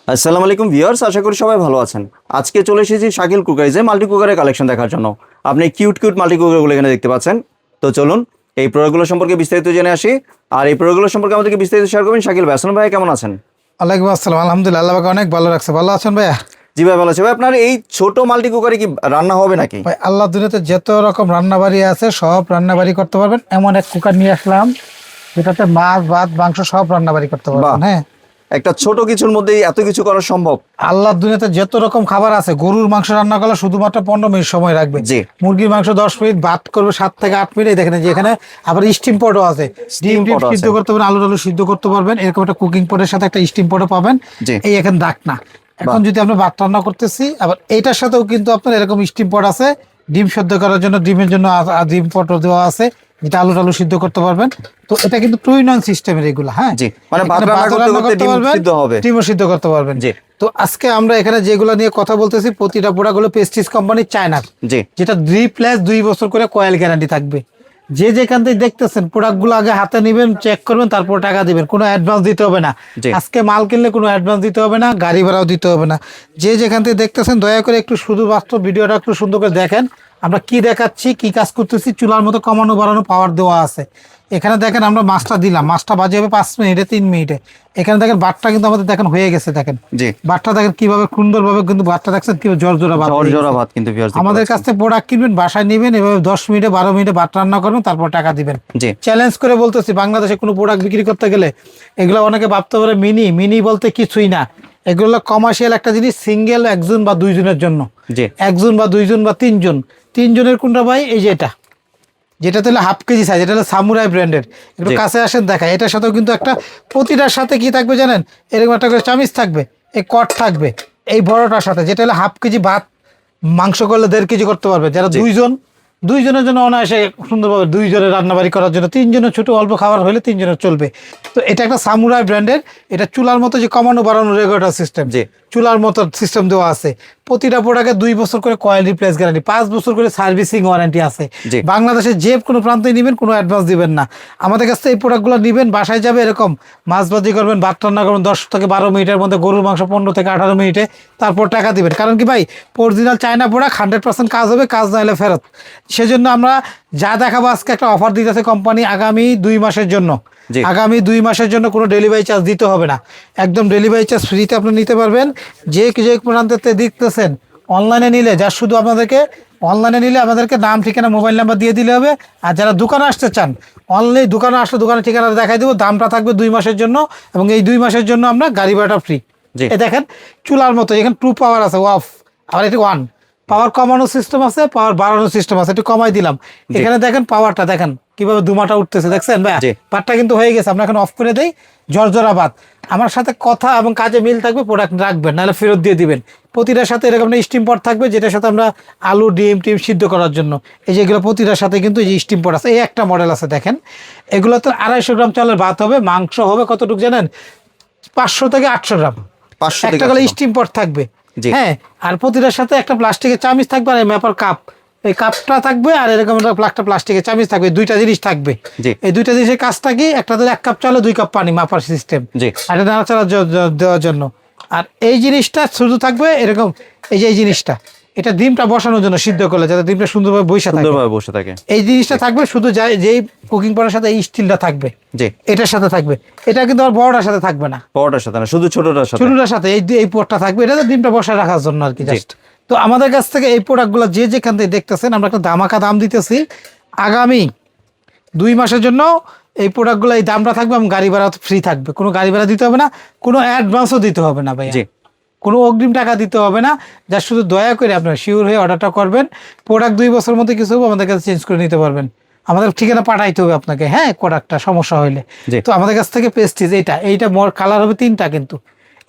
আসসালামু আলাইকুম ভিউয়ার্স, আশা করি সবাই ভালো আছেন। আজকে চলে এসেছি শাকিল কুকারিজে মাল্টি কুকারের কালেকশন দেখার জন্য। আপনি কিউট কিউট মাল্টি কুকারগুলো এখানে দেখতে পাচ্ছেন। তো চলুন এই প্রোডাক্টগুলো সম্পর্কে বিস্তারিত জেনে আসি। আর এই প্রোডাক্টগুলো সম্পর্কে আমাদেরকে বিস্তারিত শেয়ার করবেন শাকিল ভাই। আসসালাম ভাই, কেমন আছেন? ওয়ালাইকুম আসসালাম। আলহামদুলিল্লাহ, আল্লাহ পাক অনেক ভালো রাখছে। ভালো আছেন ভাইয়া? জি ভাই, ভালো আছে ভাই। আপনার এই ছোট মাল্টি কুকারে কি রান্না হবে নাকি? ভাই আল্লাহ দুনিয়াতে যত রকম রান্নাবাড়ি আছে সব রান্নাবাড়ি করতে পারবেন। এমন এক কুকার নিয়ে আসলাম যেটাতে মাছ ভাত মাংস সব রান্নাবাড়ি করতে বাহ, পারবেন। হ্যাঁ, একটা ছোট কিছুর মধ্যেই এত কিছু করা সম্ভব। আল্লাহ দুনিয়াতে যত রকম খাবার আছে, গরুর মাংস রান্না করলে শুধুমাত্র 15 মিনিট সময় রাখবে। জি। মুরগির মাংস 10 মিনিট, ভাত করবে 7 থেকে 8 মিনিট। দেখেন যে এখানে আবার স্টিম পটও আছে, ডিম Steam টিম pot সিদ্ধ আছে। করতে পারবেন, আলু টালু সিদ্ধ করতে পারবেন। এরকম একটা কুকিং পটের সাথে একটা স্টিম পটও পাবেন। জি। এই এখন ডাকনা। এখন বাহ। যদি আমরা ভাত রান্না করতেছি, আবার এইটার সাথেও কিন্তু আপনার এরকম স্টিম পট আছে, ডিম সেদ্ধ করার জন্য, ডিমের জন্য ডিম পটও দেওয়া আছে, যেটা আলু টালু সিদ্ধ করতে পারবেন। তো এটা কিন্তু 2-in-1 সিস্টেমের এগুলা। হ্যাঁ, জি, মানে ভাত এখানে রান্না করতে করতে ডিম পারবেন, সিদ্ধ হবে। ডিমও সিদ্ধ করতে পারবেন। জি। তো আজকে আমরা এখানে যেগুলো নিয়ে কথা বলতেছি, প্রতিটা প্রোডাক্ট পেস্টিজ কোম্পানির চায়নার, জি। যেটা 3+2 বছর করে কয়েল গ্যারান্টি থাকবে। যে যেখান থেকে দেখতেছেন প্রোডাক্টগুলো আগে হাতে নেবেন, চেক করবেন, তারপর টাকা দিবেন। কোনো অ্যাডভান্স দিতে হবে না। জি। আজকে মাল কিনলে কোনো অ্যাডভান্স দিতে হবে না, গাড়ি ভাড়াও দিতে হবে না। যে যেখান থেকে দেখতেছেন দয়া করে একটু শুধু বাস্তব ভিডিওটা একটু সুন্দর করে দেখেন। আমরা কি দেখাচ্ছি, কি কাজ করতেছি। চুলার মতো কমানো বাড়ানো পাওয়ার দেওয়া আছে। এখানে দেখেন আমরা মাছটা দিলাম, মাছটা বাজে হবে 5 মিনিটে, 3 মিনিটে। এখানে দেখেন বাটটা কিন্তু আমাদের দেখেন হয়ে গেছে। দেখেন জি। বাটটা দেখেন কিভাবে সুন্দরভাবে, কিন্তু বাটটা দেখছেন কি জোড়া ভাত হয়ে জর্জরা গেছে। ভাত কিন্তু viewers দেখতে আমাদের পাচ্ছেন। কাছ থেকে প্রোডাক্ট কিনবেন, বাসায় নেবেন, এভাবে 10 মিনিটে 12 মিনিটে ভাত রান্না করবেন, তারপর টাকা দিবেন। জি। চ্যালেঞ্জ করে বলতেছি, বাংলাদেশে কোনো প্রোডাক্ট বিক্রি করতে গেলে এগুলো অনেকে ভাবতে পারে মিনি বলতে কিছুই না। এগুলো কমার্শিয়াল একটা জিনিস, সিঙ্গেল একজন বা দুইজনের জন্য। জি। একজন বা দুইজন বা তিনজনের কোনটা ভাই? এই যে যেটাতে হলো 1/2 কেজি সাইজ, এটা হলো সামুরাই ব্র্যান্ডের। একটু জি। কাছে আসেন দেখা। এটার সাথেও কিন্তু একটা, প্রতিটার সাথে কি থাকবে জানেন? এরকম একটা করে চামিচ থাকবে, এই কট থাকবে এই বড়টার সাথে, যেটা হলো 1/2 কেজি ভাত মাংস করলে 1.5 কেজি করতে পারবে। যারা জি। দুইজনের জন্য অনায়াসে সুন্দরভাবে, 2 জনের রান্নাবাড়ি করার জন্য, 3 জনের ছোট অল্প খাবার হলে 3 জনের চলবে। তো এটা একটা সামুরাই ব্র্যান্ডের। এটা চুলার মতো যে কমানো বাড়ানো রেগুলেটর সিস্টেম, জি। চুলার মতো সিস্টেম দেওয়া আছে। প্রতিটা প্রোডাক্টে 2 বছর করে কয়েল রিপ্লেস গ্যারান্টি, 5 বছর করে সার্ভিসিং ওয়ারেন্টি আছে। জি। বাংলাদেশের যে কোনো প্রান্তে নেবেন, কোনো অ্যাডভান্স দিবেন না। আমাদের কাছ থেকে এই প্রোডাক্টগুলো নেবেন, বাসায় যাবে এরকম মাছ ভাজি করবেন, ভাত রান্না করবেন 10 থেকে 12 মিনিটের মধ্যে, গরুর মাংস 15 থেকে 18 মিনিটে, তারপর টাকা দিবেন। কারণ কি ভাই, অরিজিনাল চায়না প্রোডাক্ট 100% কাজ হবে, কাজ না হলে ফেরত। সেজন্য আমরা যা দেখাবো, আজকে একটা অফার দিতেছে কোম্পানি আগামী 2 মাসের জন্য। জি। আগামী 2 মাসের জন্য কোনো ডেলিভারি চার্জ দিতে হবে না, একদম ডেলিভারি চার্জ ফ্রিতে আপনি নিতে পারবেন। যে প্রান্তে দেখতেছেন, অনলাইনে নিলে আমাদেরকে নাম ঠিকানা মোবাইল নাম্বার দিয়ে দিলে হবে। আর যারা দোকানে আসতে চান, অনলাইন দোকানে আসলে দোকানের ঠিকানা দেখাই দেবো, দামটা থাকবে 2 মাসের জন্য, এবং এই 2 মাসের জন্য আমরা গাড়ি ভাড়াটা ফ্রি। জি। এ দেখেন চুলার মতো, এখানে 2 পাওয়ার আছে, অফ, আর এটি 1 পাওয়ার কমানোর সিস্টেম আছে, পাওয়ার বাড়ানোর সিস্টেম আছে। একটু কমাই দিলাম। এখানে দেখেন পাওয়ারটা দেখেন কিভাবে ধুমাটা উঠতেছে, দেখছেন ভাই? জি। ভাতটা কিন্তু হয়ে গেছে, আমরা এখন অফ করে দেই। জর্জরা ভাত। আমার সাথে কথা এবং কাজে মিল থাকবে, প্রোডাক্ট রাখবেন, নাহলে ফেরত দিয়ে দিবেন। প্রতিটার সাথে এরকম স্টিম পট থাকবে, যেটার সাথে আমরা আলু ডিম টিম সিদ্ধ করার জন্য, এই যেগুলো প্রতিটার সাথে কিন্তু এই যে স্টিম পট আছে। এই একটা মডেল আছে দেখেন, এগুলো তো 250 গ্রাম চালের ভাত হবে। মাংস হবে কতটুকু জানেন? 500 থেকে 800 গ্রাম। 500 থেকে একটা করে 800 স্টিম পট থাকবে। জি। হ্যাঁ, আর প্রতিটার সাথে একটা প্লাস্টিকের চামিচ থাকবে, আর ম্যাপার কাপ, এই কাপটা থাকবে, আর এরকম একটা প্লাস্টিকের চামিচ থাকবে। 2টা জিনিস থাকবে। জি। এই 2টা জিনিসের কাজটা কি? একটা তো 1 কাপ চালে 2 কাপ পানি মাপার সিস্টেম, জি। আর এটা নাড়াচাড়া দেওয়ার জন্য। আর এই জিনিসটা শুধু থাকবে এরকম, এই জিনিসটা, এটা ডিমটা বসানোর জন্য, সিদ্ধ করলে যাতে ডিমটা সুন্দরভাবে বসে থাকে, সুন্দরভাবে বসে থাকে। এই জিনিসটা থাকবে। শুধু যেই কুকিং পটের সাথে এই স্টিলটা থাকবে, জি। এটার সাথে থাকবে। এটা কিন্তু আর বড়টার সাথে থাকবে না, বড়টার সাথে না, শুধু ছোটটার সাথে। ছোটটার সাথে এই পটটা থাকবে। এটা তো ডিমটা বসায় রাখার জন্য আর কি, জি। জাস্ট। তো আমাদের কাছ থেকে এই প্রোডাক্টগুলো যে যেখান থেকে দেখতেছেন, আমরা একটা দামাকা দাম দিতেছি আগামী 2 মাসের জন্য। এই প্রোডাক্টগুলো এই দামটা থাকবে, এবং গাড়ি ভাড়া ফ্রি থাকবে। কোনো গাড়ি ভাড়া দিতে হবে না, কোনো অ্যাডভান্সও দিতে হবে না ভাই, জি। কোনো অগ্রিম টাকা দিতে হবে না। যা শুধু দয়া করে আপনার শিওর হয়ে অর্ডারটা করবেন। প্রোডাক্ট 2 বছরের মধ্যে কিছু হবে, আমাদের কাছে চেঞ্জ করে নিতে পারবেন। আমাদের ঠিকানা পাঠাইতে হবে আপনাকে, হ্যাঁ, প্রোডাক্টটা সমস্যা হইলে। জি। তো আমাদের কাছ থেকে পেস্টিজ এইটা কালার হবে 3টা, কিন্তু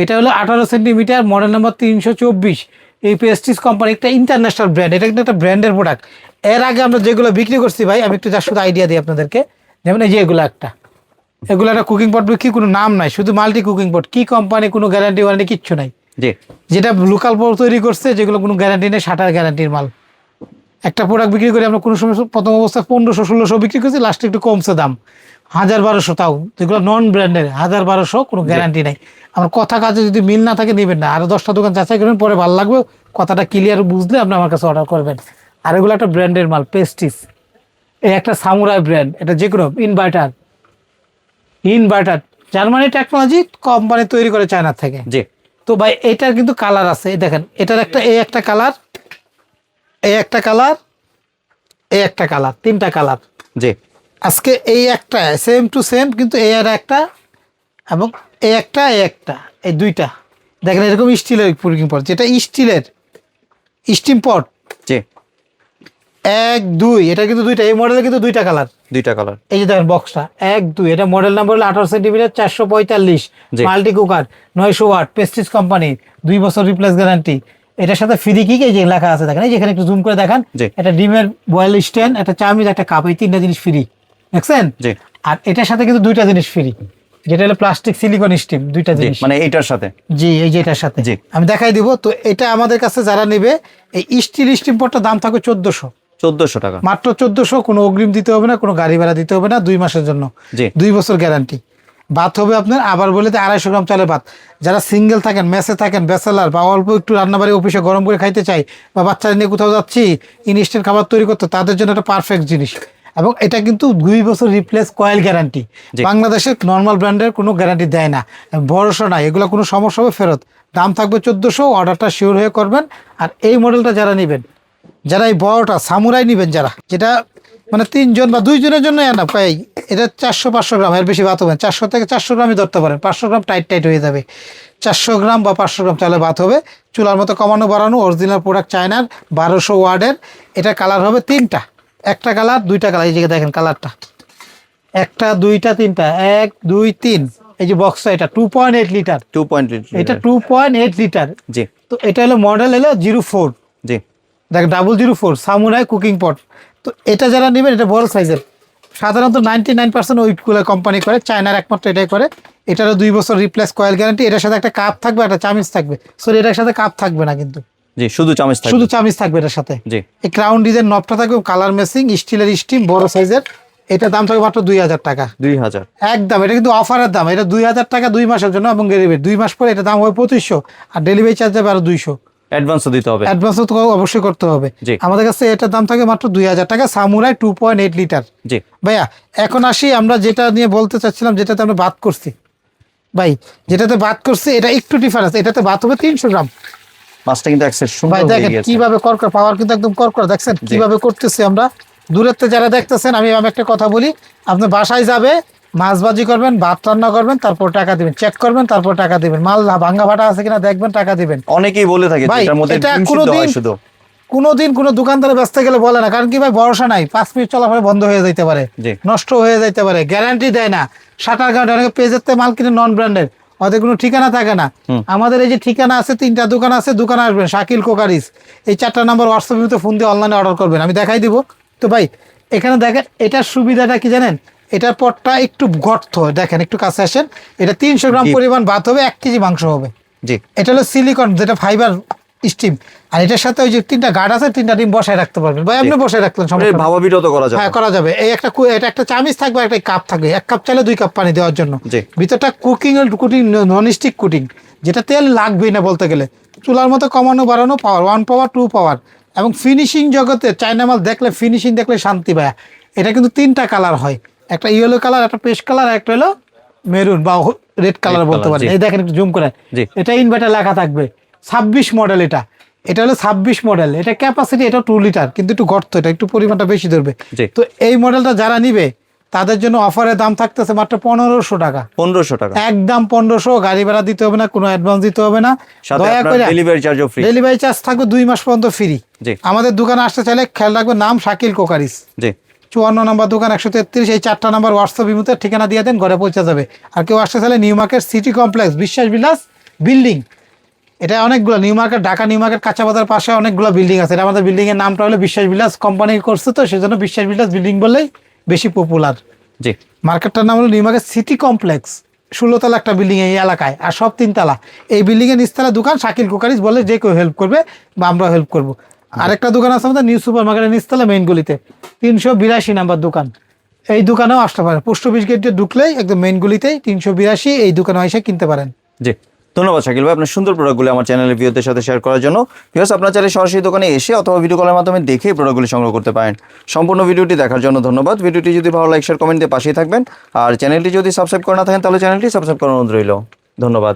এটা হলো 18 সেন্টিমিটার, মডেল নাম্বার 324। এই পেস্টিজ কোম্পানি একটা ইন্টারন্যাশনাল ব্র্যান্ড, এটা কিন্তু একটা ব্র্যান্ডের প্রোডাক্ট। এর আগে আমরা যেগুলো বিক্রি করছি ভাই, আমি একটু যা শুধু আইডিয়া দিই আপনাদেরকে। যেমন এই যে এগুলো একটা কুকিং পট বিক্রি, কোনো নাম নাই, শুধু মাল্টি কুকিং পট। কি কোম্পানি, কোনো গ্যারান্টি ওয়ারেন্টি কিচ্ছু নাই। জি। যেটা লোকাল পট তৈরি করছে, যেগুলো কোনো গ্যারান্টি নেই, 60 গ্যারান্টির মাল। একটা প্রোডাক্ট বিক্রি করে আমরা কোনো সময় প্রথম অবস্থায় 1500-1600 বিক্রি করছি, লাস্টে একটু কমছে দাম। 1200, তাও যেগুলো নন ব্র্যান্ডের 1200, কোনো গ্যারান্টি নাই। আমার কথা কাজে যদি মিল না থাকে নেবেন না, আরো 10টা দোকান যাচাই করবেন, পরে ভালো লাগবে কথাটা ক্লিয়ার বুঝলে আপনি আমার কাছে অর্ডার করবেন। আর এগুলো একটা ব্র্যান্ডের মাল, পেস্টিস। এই একটা সামুরাই ব্র্যান্ড, এটা যে কোনো ইনভার্টার জার্মানি টেকনোলজি কোম্পানি তৈরি করে চায়না থেকে। জি তো ভাই এটার কিন্তু কালার আছে, এই দেখেন এটার একটা, এই একটা কালার, এই একটা কালার, এই একটা কালার, 3টা কালার। জি আজকে এই একটা সেম টু সেম, কিন্তু এই আর একটা এবং এই একটা, এই দুইটা দেখেন এরকম স্টিলের কুকিং পট, যেটা স্টিলের স্টিম পট জি 1 2, এটা কিন্তু দুইটা, এই মডেলে কিন্তু 2টা কালার। 2টা কালার। এই যে দেখেন বক্সটা 1 2, এটা মডেল নাম্বার হলো 18 সেন্টিমিটার, 445, জি। মাল্টি কুকার, 900 ওয়াট, পেস্টিস কোম্পানি, 2 বছর রিপ্লেস গ্যারান্টি। এটার সাথে ফ্রি কি এই যে লেখা আছে দেখেন, এই যেখানে একটু জুম করে দেখান, জি। এটা ডিমের বয়েল স্ট্যান্ড, একটা চামিচ, একটা কাপ, এই 3টা জিনিস ফ্রি, দেখছেন? জি আর এটার সাথে কিন্তু 2টা জিনিস ফ্রি, যেটা হলো প্লাস্টিক সিলিকন স্টিম, 2টা জি জিনিস। মানে এইটার সাথে। জি এই যে এটার সাথে জি। আমি দেখাই দিব। তো এটা আমাদের কাছে যারা নেবে, এই স্টিল স্টিম পটটার দাম থাকবে 1400 টাকা। মাত্র 1400। কোনো অগ্রিম দিতে হবে না, কোনো গাড়ি ভাড়া দিতে হবে না, 2 মাসের জন্য, জি 2 বছর গ্যারান্টি। ভাত হবে আপনার, আবার বলে 250 গ্রাম চালের ভাত। যারা সিঙ্গেল থাকেন, মেসে থাকেন, ব্যাচেলার, বা অল্প একটু রান্নাবাড়ি অফিসে গরম করে খাইতে চাই, বা বাচ্চারা নিয়ে কোথাও যাচ্ছি ইনস্ট্যান্ট খাবার তৈরি করতে, তাদের জন্য একটা পারফেক্ট জিনিস। এবং এটা কিন্তু 2 বছর রিপ্লেস কয়েল গ্যারান্টি। জি। বাংলাদেশের নর্মাল ব্র্যান্ডের কোনো গ্যারান্টি দেয় না, ভরসা নাই, এগুলো কোনো সমস্যা হবে ফেরত। দাম থাকবে 1400, অর্ডারটা শিওর হয়ে করবেন। আর এই মডেলটা যারা নেবেন, যারা এই বড়টা সামুরাই নেবেন, যারা যেটা মানে 3 জন বা 2 জনের জন্য না পাই, এটা 400-500 গ্রাম, এর বেশি ভাত হবে না। 400 থেকে 400 গ্রামই ধরতে পারেন, 500 গ্রাম টাইট হয়ে যাবে। 400 গ্রাম বা 500 গ্রাম চালে ভাত হবে, চুলার মতো কমানো বাড়ানো, অরিজিনাল প্রোডাক্ট চায়নার, 1200 ওয়ার্ডের। এটা কালার হবে 3টা, একটা কালার, 2টা কালার। এই যে দেখেন কালারটা, 1টা 2টা 3টা, 1 2 3। এই যে বক্সটা, এটা 2.8 লিটার, 2.8 এটা 2.8 লিটার। জি তো এটা হলো মডেল হলো 04, জি দেখ 004 সামুরাই কুকিং পট। তো এটা যারা নেবেন, এটা বড় সাইজের, সাধারণত 99% ওইটগুলো কোম্পানি করে, চায়নার একমাত্র এটাই করে। এটারও 2 বছর রিপ্লেস কয়েল গ্যারান্টি। এটার সাথে একটা কাপ থাকবে, একটা চামিচ থাকবে। সরি, এটার সাথে কাপ থাকবে না কিন্তু, জি শুধু চামচ থাকবে। শুধু চামিচ থাকবে এটার সাথে। জি এই ক্রাউন ডিজাইন নবটা থাকবে, কালার ম্যাচিং, স্টিলের স্টিম, বড় সাইজের। এটা দাম থাকবে মাত্র 2000 টাকা 2000। একদম। এটা কিন্তু অফারের দাম, এটা 2000 টাকা 2 মাসের জন্য, এবং ডেলিভারি 2 মাস পরে এটা দাম হবে 2500, আর ডেলিভারি চার্জ যাবে আরো 200। অ্যাডভান্সও দিতে হবে। অ্যাডভান্স তো অবশ্যই করতে হবে। জি। আমাদের কাছে এটার দাম থাকে মাত্র 2000 টাকা, সামুরাই 2.8 লিটার। জি ভাইয়া এখন আসি আমরা যেটা নিয়ে বলতে চাচ্ছিলাম, যেটাতে আমরা বাদ করছি ভাই, যেটাতে বাদ করছি এটা একটু ডিফারেন্স। এটাতে বাদ হবে 300 গ্রাম। মাছটা কিন্তু এক্সেস সুন্দর ভাই হয়ে দেখেন গেছে। কিভাবে করকরা, পাওয়ার কিন্তু একদম করকরা, দেখছেন কিভাবে করতেছি আমরা। দূরের থেকে যারা দেখতেছেন, আমি একটা কথা বলি, আপনি বাসায় যাবে, মাছ ভাজি করবেন, ভাত রান্না করবেন, তারপর টাকা দিবেন, চেক করবেন, তারপর টাকা দিবেন, মাল ভাঙ্গা ফাটা আছে কিনা দেখবেন, টাকা দিবেন। অনেকেই বলে থাকে যে ভাই, এটার মধ্যে এটা ডিম সিদ্ধ কোনোদিন- হয় শুধু। কোনোদিন কোনো দোকানদারে ব্যস্ত গেলে বলে না, কারণ কি ভাই, ভরসা নাই, 5 মিনিট চলাফেরা বন্ধ হয়ে যাইতে পারে, জি। নষ্ট হয়ে যাইতে পারে, গ্যারান্টি দেয় না। শাটার গার্ড, অনেকে পেজের থেকে মাল কিনে নন ব্র্যান্ডের, ওদের কোনো ঠিকানা থাকে না। আমাদের এই যে ঠিকানা আছে, 3টা দোকান আছে, দোকানে আসবেন, শাকিল কোকারিস, এই 4টা নাম্বার হোয়াটসঅ্যাপে ফোন দিয়ে অনলাইনে অর্ডার করবেন, আমি দেখাই দিব। তো ভাই এখানে দেখেন, এটার সুবিধাটা কি জানেন, এটার পরটা একটু গর্ত, দেখেন একটু কাছে আসেন, এটা 300 গ্রাম জি। পরিমাণ ভাত হবে, 1 কেজি মাংস হবে। জি এটা হলো সিলিকন, যেটা ফাইবার স্টিম। আর এটার সাথে ওই যে 3টা গার্ড আছে, 3টা ডিম বসায় রাখতে পারবেন, ভাই আপনি বসায় রাখলেন, সমস্যা নেই। ভাবাবিরত করা যাবে। হ্যাঁ করা যাবে। এই একটা এটা একটা চামিচ থাকবে, একটা কাপ থাকবে, 1 কাপ চাইলে 2 কাপ পানি দেওয়ার জন্য। জি। ভিতরটা কুকিং নন স্টিক কুকিং, যেটা তেল লাগবেই না বলতে গেলে। চুলার মতো কমানো বাড়ানো, পাওয়ার 1 পাওয়ার 2 পাওয়ার। এবং ফিনিশিং জগতে চায়না মাল দেখলে, ফিনিশিং দেখলে শান্তি পায়। এটা কিন্তু 3টা কালার হয়, একটা ইয়েলো কালার, একটা পেস্ট কালার, একটা হলো মেরুন বা রেড কালার বলতে colour, পারেন। জি। এই দেখেন একটু জুম করে, জি। এটা ইনভার্টার লেখা থাকবে, 26 মডেল। এটা হলো 26 মডেল। এটা ক্যাপাসিটি, এটা 2 লিটার, কিন্তু একটু গর্ত, এটা একটু পরিমাণটা বেশি ধরবে। জি। তো এই মডেলটা যারা নিবে, তাদের জন্য অফারের দাম থাকতেছে মাত্র 1500 টাকা, 1500 টাকা। একদম 1500। গাড়ি ভাড়া দিতে হবে না, কোনো অ্যাডভান্স দিতে হবে না, সাথে দয়া আপনার করে। ডেলিভারি চার্জও ফ্রি। ডেলিভারি চার্জ থাকবে 2 মাস পর্যন্ত ফ্রি। জি আমাদের দোকানে আসতে চাইলে খেয়াল রাখবে, নাম শাকিল কোকারিস, জি 54 নম্বর দোকান, 133। এই 4টা নাম্বার হোয়াটসঅ্যাপ ইমুতে ঠিকানা দিয়ে দেন, ঘরে পৌঁছে যাবে। আর কেউ আসতে চাইলে নিউ মার্কেট সিটি কমপ্লেক্স, বিশ্বাস বিলাস বিল্ডিং, এটা অনেকগুলো new market, Dhaka new market কাঁচা বাজার পাশে অনেকগুলো বিল্ডিং আছে। এটা আমাদের বিল্ডিং এর নামটা হলো বিশ্বাস বিলাস, কোম্পানি করছে তো সেজন্য বিশ্বাস বিলাস বিল্ডিং বললেই বেশি পপুলার। জি মার্কেটটার নাম হলো নিউ মার্কেট সিটি কমপ্লেক্স, 16 তলা একটা বিল্ডিং এই এলাকায়, আর সব 3 তলা। এই বিল্ডিং এর নিচতলা দোকান শাকিল কোকারিস, বলে যে কেউ হেল্প করবে বা আমরা হেল্প করবো। আরেকটা দোকান আছে আমাদের নিউ সুপার মার্কেটের নিচতলা, মেইন গলিতে, 382 নাম্বার দোকান। এই দোকানেও আসতে পারেন, পোস্ট অফিস গেটে ঢুকলেই একদম মেইন গুলিতেই 382 এই দোকানে এসে কিনতে পারেন। জি, ধন্যবাদ শাকিল ভাই আপনার সুন্দর প্রোডাক্টগুলো আমার চ্যানেলের ভিউদের সাথে শেয়ার করার জন্য। ভিউয়ার্স, আপনার চাইলে সরাসরি দোকানে এসে অথবা ভিডিও কলের মাধ্যমে দেখে এই প্রোডাক্টগুলি সংগ্রহ করতে পারেন। সম্পূর্ণ ভিডিওটি দেখার জন্য ধন্যবাদ। ভিডিওটি যদি ভালো লাইক শেয়ার কমেন্ট দিয়ে পাশেই থাকবেন, আর চ্যানেলটি যদি সাবস্ক্রাইব করে না থাকেন তাহলে চ্যানেলটি সাবস্ক্রাইব করার অনুরোধ রইল। ধন্যবাদ।